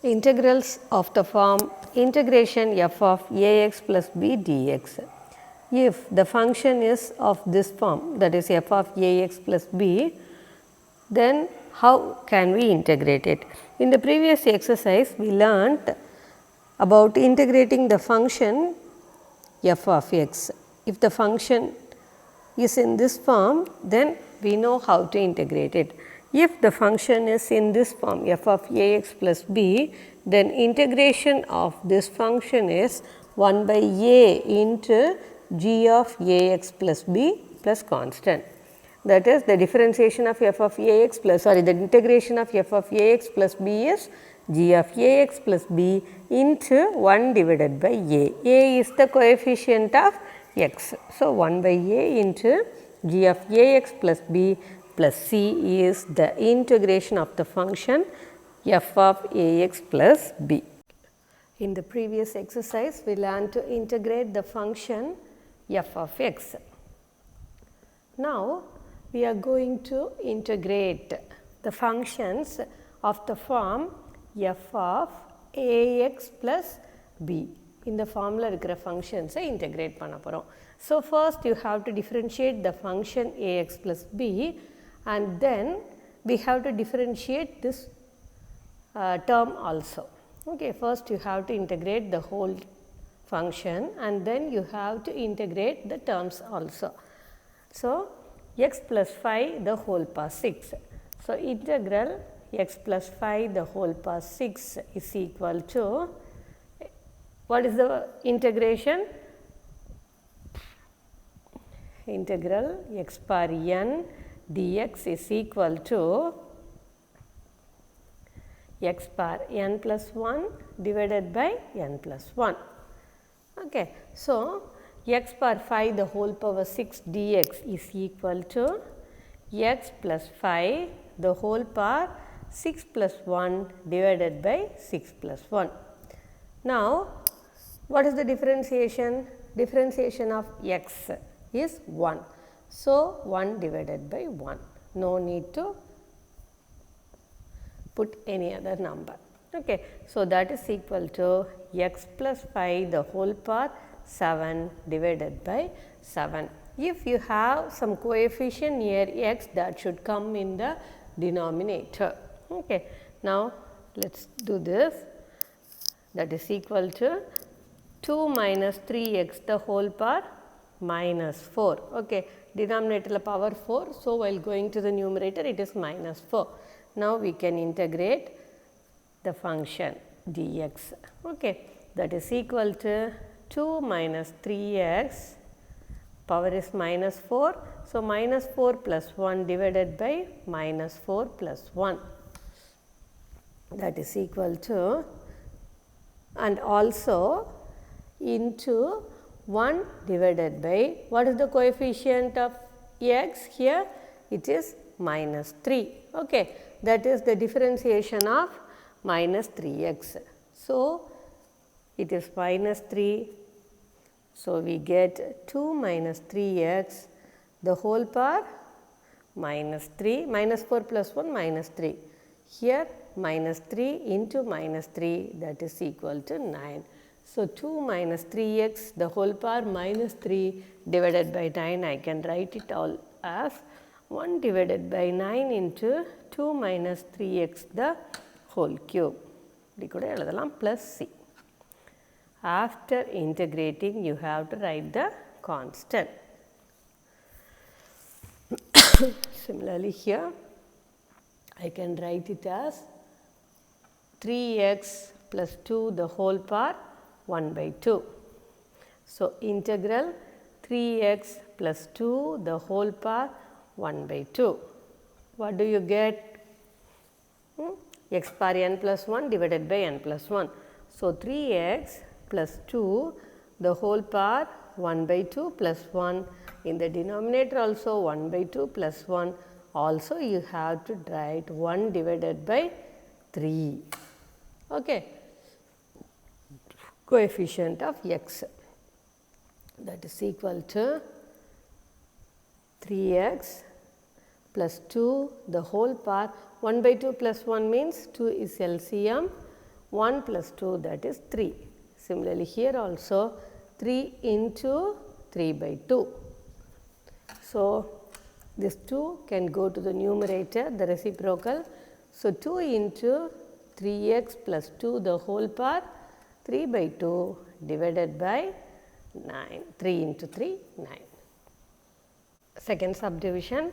Integrals of the form integration f of ax plus b dx. If the function is of this form, that is f of ax plus b, then how can we integrate it? In the previous exercise, we learnt about integrating the function f of x. If the function is in this form, then we know how to integrate it. If the function is in this form f of ax plus b, then integration of this function is 1 by a into g of ax plus b plus constant. That is, the differentiation of f of ax plus, the integration of f of ax plus b is g of ax plus b into 1 divided by a. A is the coefficient of x. So, 1 by a into g of ax plus b plus c is the integration of the function f of ax plus b. In the previous exercise, we learned to integrate the function f of x. Now, we are going to integrate the functions of the form f of ax plus b. In the formula இருக்கிற functions integrate பண்ண போகிறோம். So, first you have to differentiate the function ax plus b, and then we have to differentiate this term also. Okay, first you have to integrate the whole function, and then you have to integrate the terms also. So, x plus 5 the whole power 6. So, integral x plus 5 the whole power 6 is equal to, what is the integration? Integral x power n dx is equal to x power n plus 1 divided by n plus 1. Okay. So, x power 5 the whole power 6 dx is equal to x plus 5 the whole power 6 plus 1 divided by 6 plus 1. Now, what is the differentiation? Differentiation of x is 1. So, 1 divided by 1. No need to put any other number. Okay. So, that is equal to x plus 5 the whole power 7 divided by 7. If you have some coefficient near x, that should come in the denominator. Okay. Now, let us do this. That is equal to 2 minus 3x the whole power minus 4. Okay. Denominator power 4. So, while going to the numerator, it is minus 4. Now, we can integrate the function dx. Okay. That is equal to 2 minus 3x, power is minus 4. So, minus 4 plus 1 divided by minus 4 plus 1, that is equal to, and also into 1 divided by, what is the coefficient of x here? It is minus 3. Okay. That is the differentiation of minus 3x. So, it is minus 3. So, we get 2 minus 3x the whole power minus 3, minus 4 plus 1 minus 3. Here minus 3 into minus 3, that is equal to 9. So, 2 minus 3x the whole power minus 3 divided by 9, I can write it all as 1 divided by 9 into 2 minus 3x the whole cube. Plus c. After integrating, you have to write the constant. Similarly, here I can write it as 3x plus 2 the whole power 1 by 2. So, integral 3x plus 2 the whole power 1 by 2. What do you get? X power n plus 1 divided by n plus 1. So, 3x plus 2 the whole power 1 by 2 plus 1, in the denominator also 1 by 2 plus 1, also you have to write 1 divided by 3. Okay. Coefficient of x, that is equal to 3x plus 2 the whole power 1 by 2 plus 1 means 2 is LCM, 1 plus 2, that is 3. Similarly, here also 3 into 3 by 2. So, this 2 can go to the numerator, the reciprocal. So, 2 into 3x plus 2 the whole power 3 by 2 divided by 9. 3 into 3, 9. Second subdivision,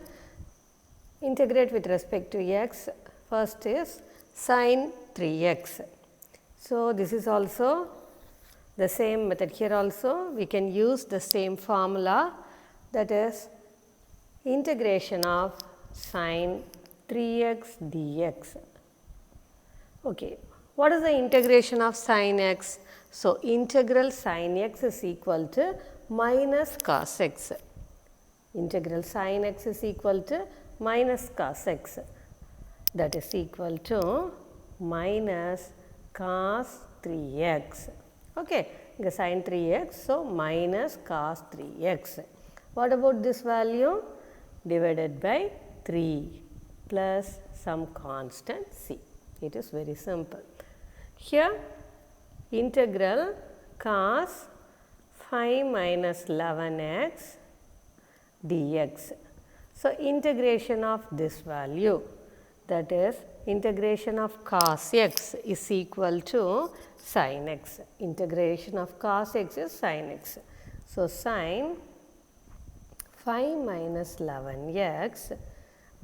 integrate with respect to x. First is sin 3x. So, this is also the same method. Here also we can use the same formula, that is integration of sin 3x dx. Okay. What is the integration of sin x? So, integral sin x is equal to minus cos x. Integral sin x is equal to minus cos x, that is equal to minus cos 3x. Okay, the sin 3x, so minus cos 3x. What about this value? Divided by 3 plus some constant c. It is very simple. Here integral cos 5 minus 11x dx. So, integration of this value, that is integration of cos x is equal to sin x. Integration of cos x is sin x. So, sin 5 minus 11x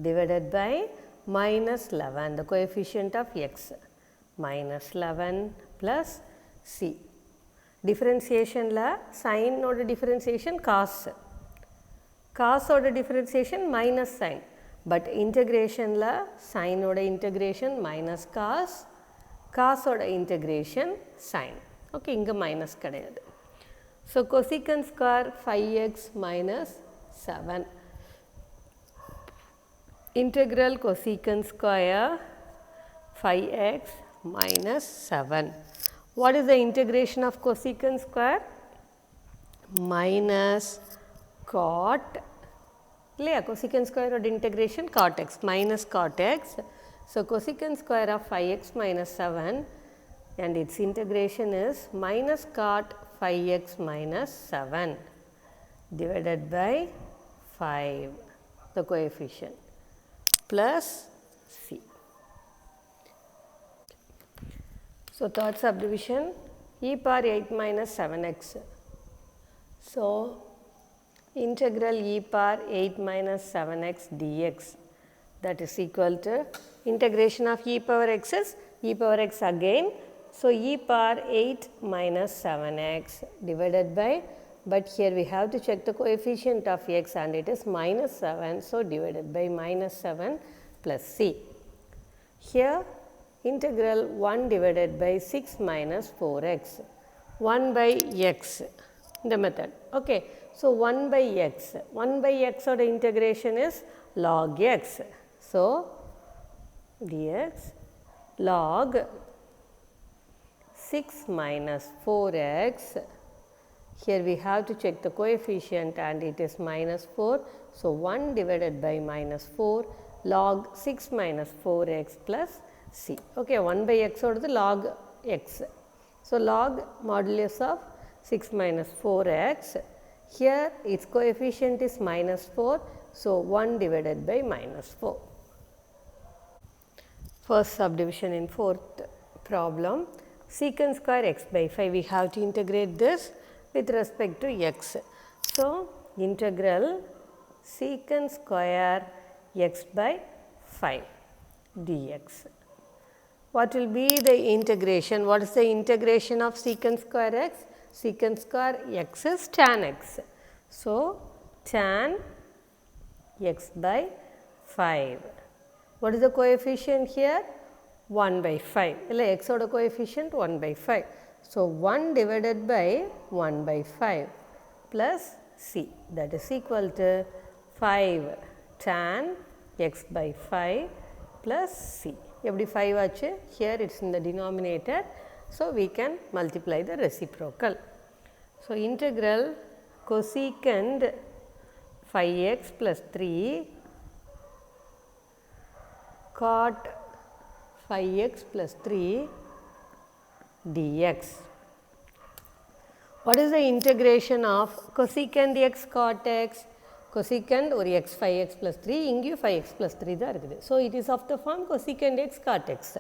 divided by minus 11, the coefficient of x, minus 11 plus c. Differentiation la sin oda differentiation cos. Cos oda differentiation minus sin. But integration la sin oda integration minus cos, cos oda integration sin. Okay, inga minus kadayadu. So, cosecant square 5x minus 7. Integral cosecant square 5x minus 7. What is the integration of cosecant square? Minus cot. Cosecant square of integration cot x, minus cot x. So, cosecant square of 5x minus 7 and its integration is minus cot 5x minus 7 divided by 5, the coefficient, plus c. So, third subdivision, e power 8 minus 7x. So, integral e power 8 minus 7x dx, that is equal to integration of e power x is e power x again. So, e power 8 minus 7x divided by, but here we have to check the coefficient of x and it is minus 7. So, divided by minus 7 plus c. Here integral 1 divided by 6 minus 4x, 1 by x, the method. Okay. So, 1 by x or the integration is log x. So, dx log 6 minus 4x, here we have to check the coefficient and it is minus 4. So, 1 divided by minus 4 log 6 minus 4x plus c. Okay, 1 by x or the log x. So, log modulus of 6 minus 4x. Here its coefficient is minus 4. So, 1 divided by minus 4. First subdivision in fourth problem, secant square x by 5, we have to integrate this with respect to x. So, integral secant square x by 5 dx. What will be the integration? What is the integration of secant square x? Secant square x is tan x. So, tan x by 5. What is the coefficient here? 1 by 5. X oda coefficient 1 by 5. So, 1 divided by 1 by 5 plus c, that is equal to 5 tan x by 5 plus c. Eppadi 5 aachu? Here it is in the denominator. So, we can multiply the reciprocal. So, integral cosecant 5x plus 3 cot 5x plus 3 dx. What is the integration of cosecant x cot x? Cosecant or x 5x plus 3, இங்கேயும் 5x plus 3 தான் இருக்குது. So, it is of the form cosecant x cot x.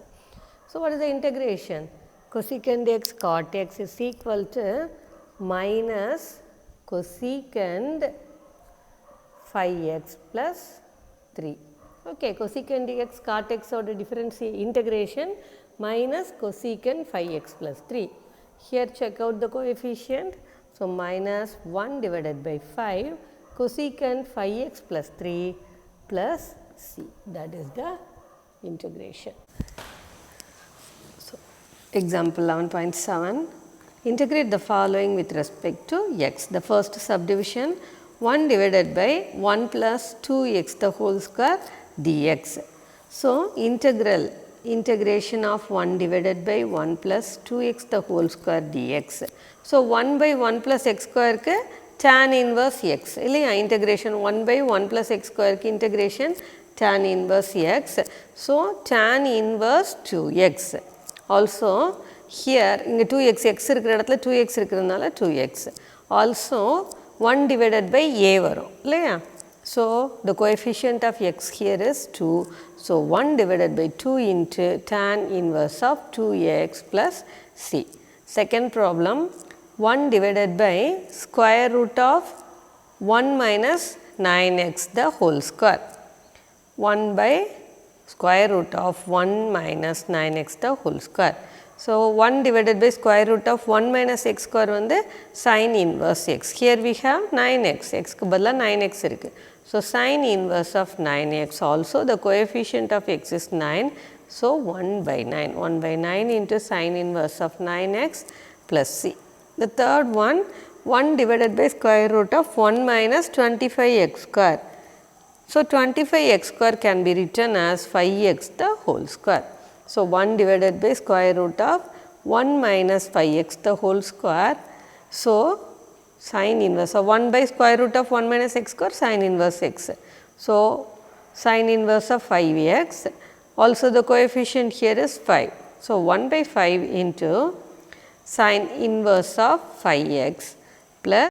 So, what is the integration? Cosecant x cot x is equal to minus cosecant 5x plus 3. Okay, cosecant x cot x or the difference integration minus cosecant 5x plus 3. Here check out the coefficient. So, minus 1 divided by 5 cosecant 5x plus 3 plus c, that is the integration. So, example 11.7, integrate the following with respect to x. The first subdivision 1 divided by 1 plus 2x the whole square dx. So, integration of 1 divided by 1 plus 2x the whole square dx. So, 1 by 1 plus x square ku tan inverse x இல்லையா, integration 1 by 1 plus x square ku integration tan inverse x. So, tan inverse 2x. Also here இங்க 2x x இருக்கிற இடத்துல 2x இருக்கிறதுனால 2x. Also 1 divided by a வரும் இல்லையா. So, the coefficient of x here is 2. So, 1 divided by 2 into tan inverse of 2x plus c. Second problem, 1 divided by square root of 1 minus 9x the whole square. 1 by square root of 1 minus 9x the whole square. So, 1 divided by square root of 1 minus x square வந்து sin inverse x. Here we have 9x, x க்கு பதிலா 9x இருக்கு. So, sin inverse of 9x, also the coefficient of x is 9. So, 1 by 9, 1 by 9 into sin inverse of 9x plus c. The third one, 1 divided by square root of 1 minus 25x square. So, 25x square can be written as 5x the whole square. So, 1 divided by square root of 1 minus 5x the whole square. So, sin inverse of 1 by square root of 1 minus x square sin inverse x. So, sin inverse of 5x, also the coefficient here is 5. So, 1 by 5 into sin inverse of 5x plus